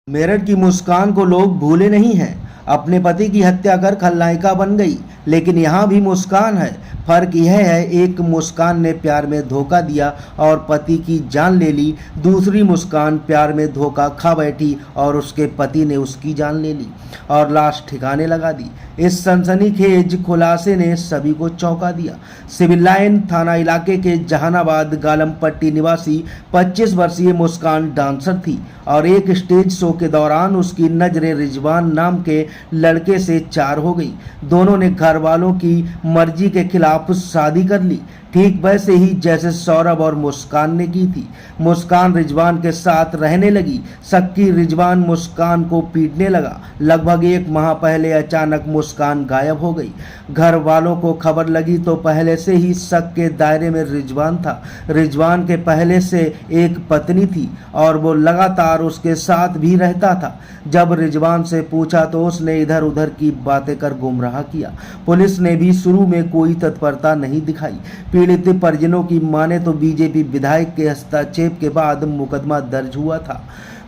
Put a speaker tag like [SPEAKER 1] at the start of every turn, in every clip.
[SPEAKER 1] मेरठ की मुस्कान को लोग भूले नहीं हैं। अपने पति की हत्या कर खलनायिका बन गई, लेकिन यहाँ भी मुस्कान है। फर्क यह है, एक मुस्कान ने प्यार में धोखा दिया और पति की जान ले ली, दूसरी मुस्कान प्यार में धोखा खा बैठी और उसके पति ने उसकी जान ले ली और लाश ठिकाने लगा दी। इस सनसनीखेज खुलासे ने सभी को चौंका दिया। सिविल लाइन थाना इलाके के जहानाबाद गालमपट्टी निवासी 25 वर्षीय मुस्कान डांसर थी और एक स्टेज शो के दौरान उसकी नजरें रिजवान नाम के लड़के से चार हो गई। दोनों ने घर वालों की मर्जी के खिलाफ शादी कर ली, ठीक वैसे ही जैसे सौरभ और मुस्कान ने की थी। मुस्कान रिजवान के साथ रहने लगी। शक्की रिजवान मुस्कान को पीटने लगा। लगभग एक माह पहले अचानक मुस्कान गायब हो गई। घर वालों को खबर लगी तो पहले से ही शक के दायरे में रिजवान था। रिजवान के पहले से एक पत्नी थी और वो लगातार उसके साथ भी रहता था। जब रिजवान से पूछा तो उसने इधर उधर की बातें कर गुमराह किया। पुलिस ने भी शुरू में कोई तत्परता नहीं दिखाई। पीड़ित परिजनों की माने तो बीजेपी विधायक के हस्तक्षेप के बाद मुकदमा दर्ज हुआ था।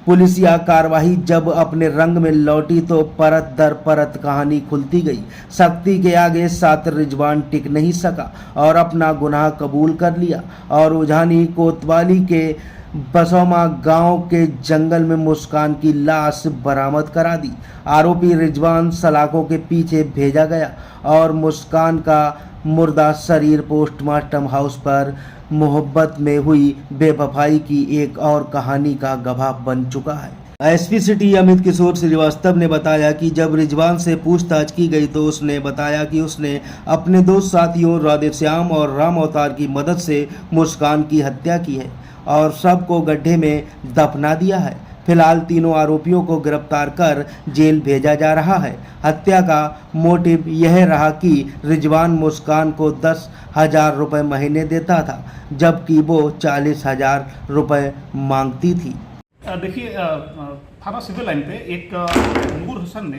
[SPEAKER 1] पुलिसिया कार्रवाई जब अपने रंग में लौटी तो परत दर परत कहानी खुलती गई। शक्ति के आगे साथ रिजवान टिक नहीं सका और अपना गुनाह कबूल कर लिया और उझानी कोतवाली के बसौमा गांव के जंगल में मुस्कान की लाश बरामद करा दी। आरोपी रिजवान सलाखों के पीछे भेजा गया और मुस्कान का मुर्दा शरीर पोस्टमार्टम हाउस पर मोहब्बत में हुई बेवफाई की एक और कहानी का गवाह बन चुका है। एसपी सिटी अमित किशोर श्रीवास्तव ने बताया कि जब रिजवान से पूछताछ की गई तो उसने बताया कि उसने अपने दो साथियों राधेश्याम और राम अवतार की मदद से मुस्कान की हत्या की है और शव को गड्ढे में दफना दिया है। फिलहाल तीनों आरोपियों को गिरफ्तार कर जेल भेजा जा रहा है। हत्या का मोटिव यह रहा कि रिजवान मुस्कान को 10,000 रुपये महीने देता था, जबकि वो 40,000 रुपये मांगती थी।
[SPEAKER 2] देखिए, थाना सिविल लाइन पे एक नूर हुसैन ने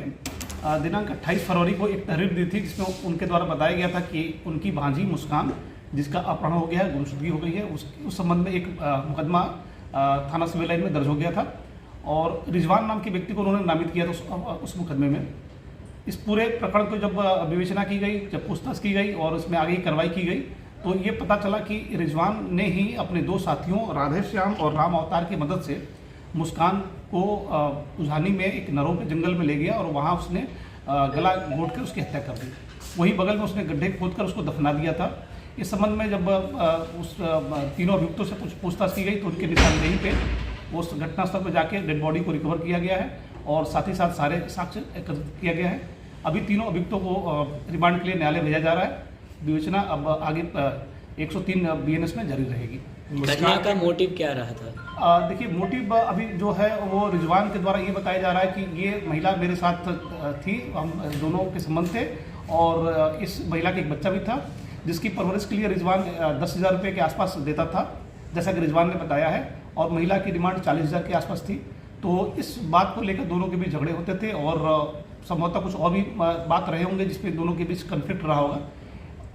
[SPEAKER 2] दिनांक 28 फरवरी को एक तहरीर दी थी, जिसमें उनके द्वारा बताया गया था कि उनकी भांजी मुस्कान, जिसका अपहरण हो गया है, गुमशुदगी हो गई है, उस संबंध में एक मुकदमा थाना सिविल लाइन में दर्ज हो गया था और रिजवान नाम के व्यक्ति को उन्होंने नामित किया था उस मुकदमे में। इस पूरे प्रकरण को जब विवेचना की गई, जब पूछताछ की गई और उसमें आगे कार्रवाई की गई तो ये पता चला कि रिजवान ने ही अपने दो साथियों राधेश्याम और राम अवतार की मदद से मुस्कान को उझानी में एक नरों के जंगल में ले गया और वहाँ उसने गला घोंट कर उसकी हत्या कर दी। वहीं बगल में उसने गड्ढे खोदकर उसको दफना दिया था। इस संबंध में जब उस तीनों अभियुक्तों से कुछ पूछताछ की गई तो उनके निशानदेही पे उस घटनास्थल पर जाके डेड बॉडी को रिकवर किया गया है और साथ ही साथ सारे साक्ष्य एकत्रित किया गया है। अभी तीनों अभियुक्तों को रिमांड के लिए न्यायालय भेजा जा रहा है। विवेचना अब आगे 103 BNS में जारी रहेगी।
[SPEAKER 3] घटना का मोटिव क्या रहा था?
[SPEAKER 2] देखिए, मोटिव अभी जो है वो रिजवान के द्वारा ये बताया जा रहा है कि ये महिला मेरे साथ थी, हम दोनों के संबंध थे और इस महिला का एक बच्चा भी था, जिसकी परवरिश के लिए रिजवान 10,000 रुपये के आसपास देता था, जैसा कि रिजवान ने बताया है, और महिला की डिमांड 40,000 के आसपास थी। तो इस बात को लेकर दोनों के बीच झगड़े होते थे और संभवतः कुछ और भी बात रहे होंगे जिसपे दोनों के बीच कन्फ्लिक्ट रहा होगा।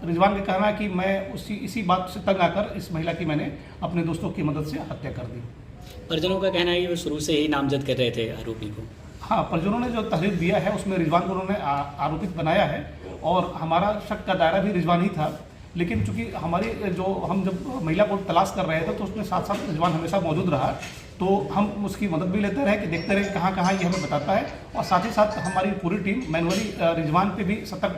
[SPEAKER 2] रिजवान का कहना है कि मैं इसी बात से तंग आकर इस महिला की मैंने अपने दोस्तों की मदद से हत्या कर दी।
[SPEAKER 3] परिजनों का कहना है कि वो शुरू से ही नामजद कर रहे थे आरोपी को।
[SPEAKER 2] हाँ, परिजनों ने जो तहरीर दिया है उसमें रिजवान को उन्होंने आरोपित बनाया है और हमारा शक का दायरा भी रिजवान ही था, लेकिन चूंकि हम जब महिला को तलाश कर रहे थे तो उसमें साथ साथ रिजवान हमेशा मौजूद रहा, तो हम उसकी मदद भी लेते रहे कि देखते रहे कहाँ कहाँ ये हमें बताता है और साथ ही साथ हमारी पूरी टीम मैनुअली रिजवान पे भी सतर्क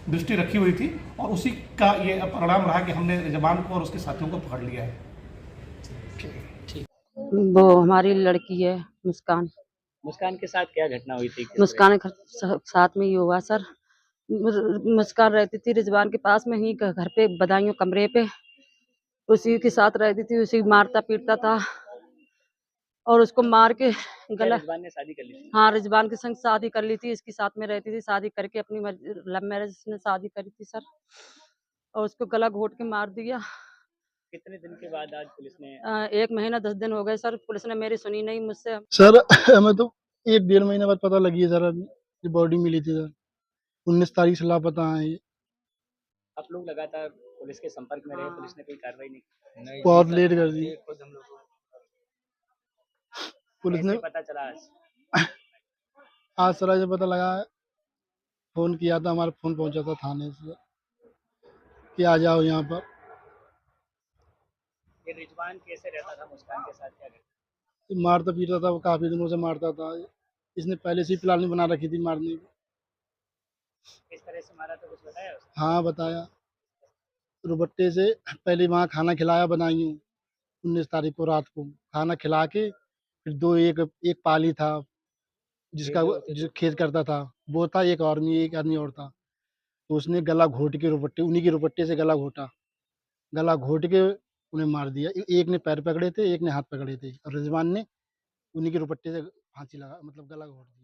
[SPEAKER 2] दृष्टि रखी हुई थी और उसी का ये परिणाम रहा कि हमने रिजवान को और उसके साथियों को पकड़ लिया है।
[SPEAKER 4] वो हमारी लड़की है मुस्कान।
[SPEAKER 3] मुस्कान के साथ क्या घटना हुई थी?
[SPEAKER 4] मुस्कान के साथ में ही हुआ सर। मुस्कान रहती थी रिजवान के पास में ही घर पे बदायूं कमरे पे, उसी के साथ रहती थी, उसी मारता पीटता था और उसको मार के गला।
[SPEAKER 3] रिजवान ने शादी कर ली थी?
[SPEAKER 4] हाँ, रिजवान के संग शादी कर ली थी, इसके साथ में रहती थी, शादी करके अपनी लव मैरिज में शादी करी थी सर, और उसको गला घोट के मार दिया।
[SPEAKER 3] कितने दिन के बाद आज पुलिस ने?
[SPEAKER 4] 1 महीना 10 दिन हो गए सर, पुलिस ने मेरी सुनी नहीं मुझसे।
[SPEAKER 5] सर हमें तो 1-1.5 महीने बाद पता लगी है सर, अभी ये बॉडी मिली थी सर। 19 तारीख से लापता है ये।
[SPEAKER 3] आप लोग लगातार पुलिस के संपर्क में रहे, पुलिस ने कोई कार्रवाई नहीं?
[SPEAKER 5] बहुत लेट कर दी पुलिस ने।
[SPEAKER 3] पता चला आज?
[SPEAKER 5] आज सर ऐसे पता लगा, फ़ोन किया था, हमारा फ़ोन पहुंचा था थाने से कि आ जाओ यहाँ पर।
[SPEAKER 3] ये रिजवान कैसे रहता था मुस्कान के साथ, क्या करता
[SPEAKER 5] ये मारता पीटता था, वो काफ़ी दिनों से मारता था। इसने पहले से ही प्लानिंग बना रखी थी मारने की।
[SPEAKER 3] था? किस तरह से मारा तो कुछ बताया उसने?
[SPEAKER 5] हाँ, बताया। रुबट्टे से पहले वहाँ खाना खिलाया बदायूँ, 19 तारीख को रात को खाना खिला के फिर 2 एक पाली था जिसका
[SPEAKER 3] खेत
[SPEAKER 5] वो
[SPEAKER 3] में होते
[SPEAKER 5] जो
[SPEAKER 3] थे।
[SPEAKER 5] खेत करता था, वो था, एक आदमी और था। तो उसने गला घोट के रुपट्टे, उन्हीं के रुपट्टे से गला घोटा। गला घोट के उन्हें मार दिया। एक ने पैर पकड़े थे, एक ने हाथ पकड़े थे और रिजवान ने उन्हीं के रुपट्टे से फांसी लगा, मतलब गला घोट दिया।